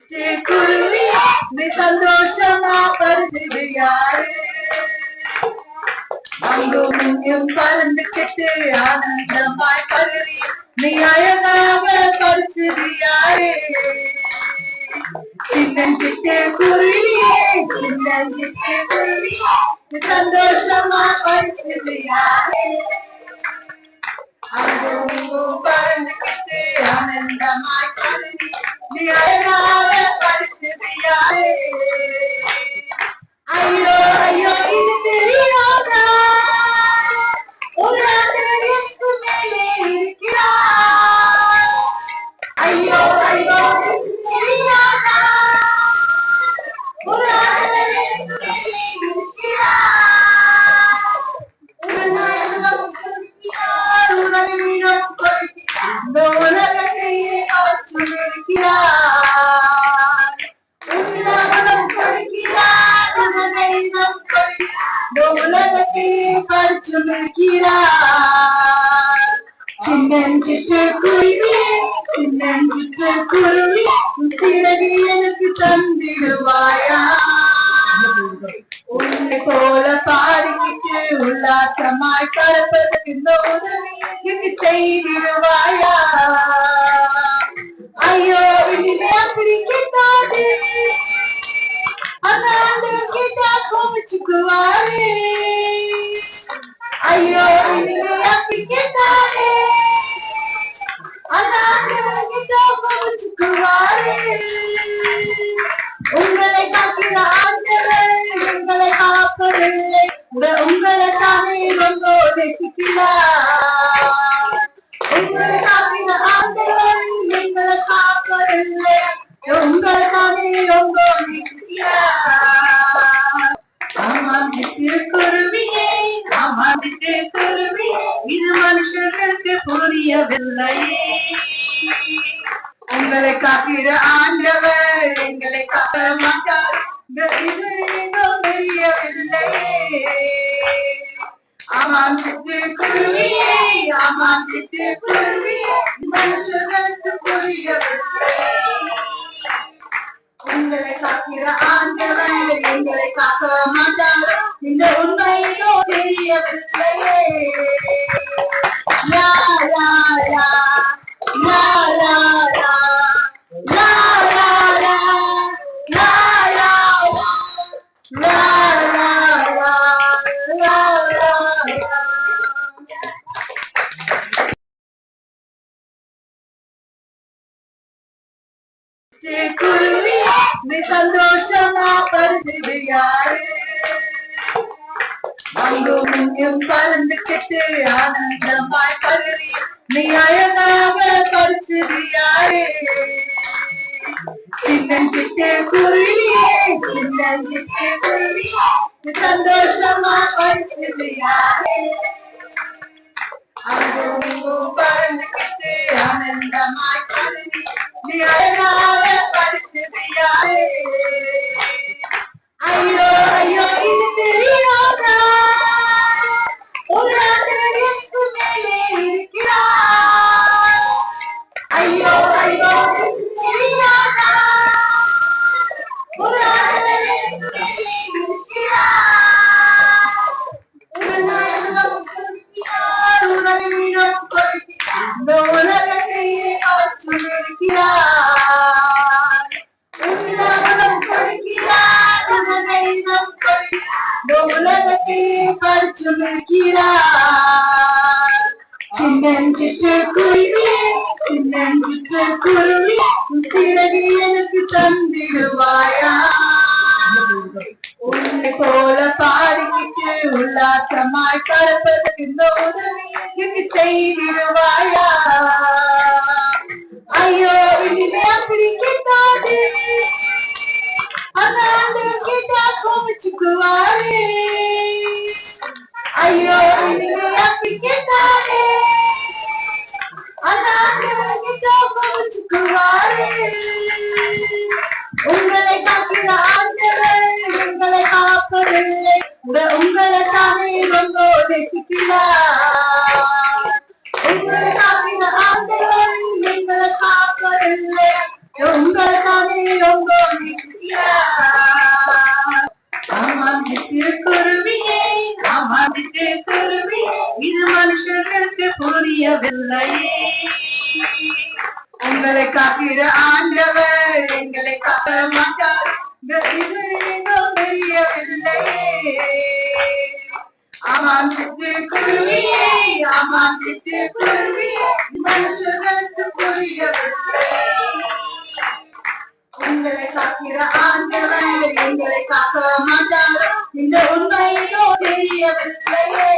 குருவி நீ சந்தோஷமா பறிச்சது யாரு? அங்கும் இங்கும் பறந்துகிட்டு ஆனந்தமாய் பருவி நீ அழகாக பறிச்சது யாரு? சின்னஞ்சிட்டு குருவியே சின்னஞ்சிட்டு குருவியே நீ சந்தோஷமா பறிச்சது யாரு? அங்கும் இங்கும் பறந்துகிட்டு ஆனந்தமாய் பருவி நீ அழகாக பறிச்சது யாரு? ஐயோ ஐயோ இது தெரியாதா? ஒரு ஆண்டவர் எனக்கு மேலே இருக்கிறார். ஐயோ ஐயோ இது தெரியாதா? ஒரு ஆண்டவர் எனக்கு மேலே இருக்கிறார். உலகம் கொடுக்கிறார், உலகம் கொடுக்கிறார், இந்த உலகத்தையே ஆற்றும் இருக்கிறார். உலகம் கொடுக்கிறார், உலகம் கொடுக்கிறார், இந்த உலகத்தையே ஆற்றும் இருக்கிறார். சின்னஞ்சிட்டு குருவி சின்னஞ்சிட்டு குருவி சிறகு எனக்கு தந்திடுவாயா? உன்னை போல பாடிக்கிட்டு உல்லாசமாய் கடப்பதற்கு இந்த உதவி எனக்கு செய்திடுவாயா? ஐயோ இனிமே அப்படி கேட்டாது, அந்த ஆண்டவர் கேட்டா கோபிச்சுக்குவாரு. ஐயோ இனிமே அப்படி கேட்டாரு, அந்த ஆண்டவர் கேட்டா கோபிச்சுக்குவாரு. உங்களை காக்கிற ஆண்டவர் எங்களை காப்பதில்லை, உங்களை தானே ரொம்ப நேசிக்கிறார். உங்களை காக்கிற ஆண்டவர் எங்களை காப்பதில்லை, உங்களை தானே ரொம்ப நேசிக்கிறார். ஆமாந்திட்டு குருவியே ஆமாந்திட்டு குருவியே இது மனுஷர்களுக்கு புரியவில்லையே. உங்களை காக்கிற ஆண்டவர் எங்களை காக்க மாட்டார், தெரியவில்லையே. ஆமாம் சிட்டு குருவியே ஆமாம் சிட்டு குருவியே மனுஷர்களுக்கு புரியவில்லை. உங்களை காக்கிற ஆண்டவர் எங்களை காக்க மாட்டார், இந்த உண்மையிலோ தெரியவில்லையே. லா லா லா லா லா லா லா லா லா லா லா லா லா லா. குருவி நீ சந்தோஷமா பறிச்சது யாரு? அங்கும் இங்கும் பறந்துகிட்டு ஆனந்தமாய் பருவி நீ அழகாக பறிச்சது யாரு? சின்னஞ்சிட்டு குருவியே சின்னஞ்சிட்டு குருவியே நீ சந்தோஷமா பறிச்சது யாரு? அங்கும் இங்கும் பறந்துகிட்டு ஆனந்தமாய் பருவி நீ அழகாக பறிச்சது யாரு? ஐயோ ஐயோ இது தெரியாதா? ஒரு ஆண்டவர் எனக்கு மேலே இருக்கிறார். ஐயோ ஐயோ இது தெரியாதா? ஒரு ஆண்டவர் எனக்கு மேலே இருக்கிறார். உலகம் கொடுக்கிறார், உலகம் கொடுக்கிறார், இந்த உலகத்தையே ஆற்றும் இருக்கிறார். உலகம் கொடுக்கிறார், உலகம் கொடுக்கிறார், இந்த உலகத்தையே ஆற்றும் இருக்கிறார். சின்னஞ்சிட்டு குருவி சின்னஞ்சிட்டு குருவி சிறகு எனக்கு தந்திடுவாயா? உன்னை போல பாடிக்கிட்டு உல்லாசமாய் கடப்பதற்கு இந்த உதவி எனக்கு செய்திடுவாயா? ஐயோ இனிமே அப்படி கேட்டாது, அந்த ஆண்டவர் கேட்டா கோபிச்சுக்குவாரு. ஐயோ இனிமே அப்படி கேட்டாரு, அந்த ஆண்டவர் கேட்டா கோபிச்சுக்குவாரு. உங்களை காக்கிற ஆண்டவர் எங்களை காப்பதில்லை, உங்களை தானே ரொம்ப நேசிக்கிறார். உங்களை காக்கிற மாட்டார். இது ஏதோ தெரியவில்லையே. ஆமாம் சிட்டுக்குருவியே, ஆமாம் சிட்டுக்குருவியே, மனுஷனுக்கு புரியவில்லை. உங்களை காக்கிற ஆண்டவர் எங்களை காக்க மாட்டார். இந்த உண்மையோ தெரியவில்லையே.